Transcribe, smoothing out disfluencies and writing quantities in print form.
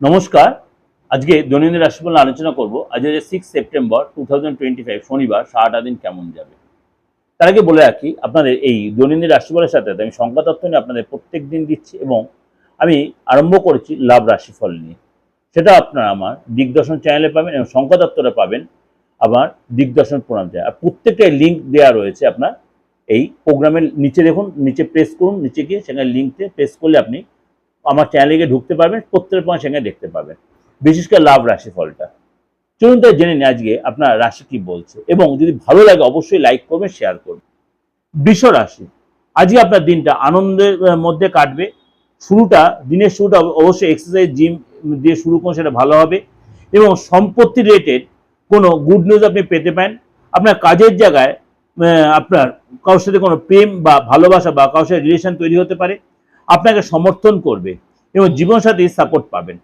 নমস্কার। আজকে দৈনন্দিন রাশিফল নিয়ে আলোচনা করব। আজ হচ্ছে 6 সেপ্টেম্বর 2025 শনিবার। সারাটা দিন কেমন যাবে? তার আগে বলে রাখি, আপনাদের এই দৈনন্দিন রাশিফলের সাথে আমি সংখ্যাতত্ত্ব নিয়ে আপনাদের প্রত্যেক দিন দিচ্ছি এবং আমি আরম্ভ করেছি লাভ রাশিফল নিয়ে। সেটা আপনারা আমার দিগদর্শন চ্যানেলে পাবেন এবং সংখ্যাতত্ত্বটা পাবেন আমার দিগদর্শন প্রোগ্রাম চ্যানেল। আর প্রত্যেকটা লিঙ্ক দেওয়া রয়েছে আপনার এই প্রোগ্রামের নিচে। দেখুন, নিচে প্রেস করুন, নিচে গিয়ে সেখানে লিঙ্কতে প্রেস করলে আপনি আমার চ্যানেলে গিয়ে ঢুকতে পারবেন, প্রত্যেকের পয়েন্ট সেখানে দেখতে পাবেন, বিশেষ করে লাভ রাশিফলটা। চলুন তাই জেনে নিই আজকে আপনার রাশি কি বলছে, এবং যদি ভালো লাগে অবশ্যই লাইক করবেন, শেয়ার করবেন। বৃষ রাশি, আজকে আপনার দিনটা আনন্দের মধ্যে কাটবে। দিনের শুরুটা অবশ্যই এক্সারসাইজ, জিম দিয়ে শুরু করুন, সেটা ভালো হবে। এবং সম্পত্তি রিলেটেড কোনো গুড নিউজ আপনি পেতে পারেন। আপনার কাজের জায়গায় আপনার কারোর সাথে কোনো প্রেম বা ভালোবাসা বা কারোর সাথে রিলেশন তৈরি হতে পারে, আপনাকে সমর্থন করবে এবং জীবনসাথীর সাপোর্ট পাবেন।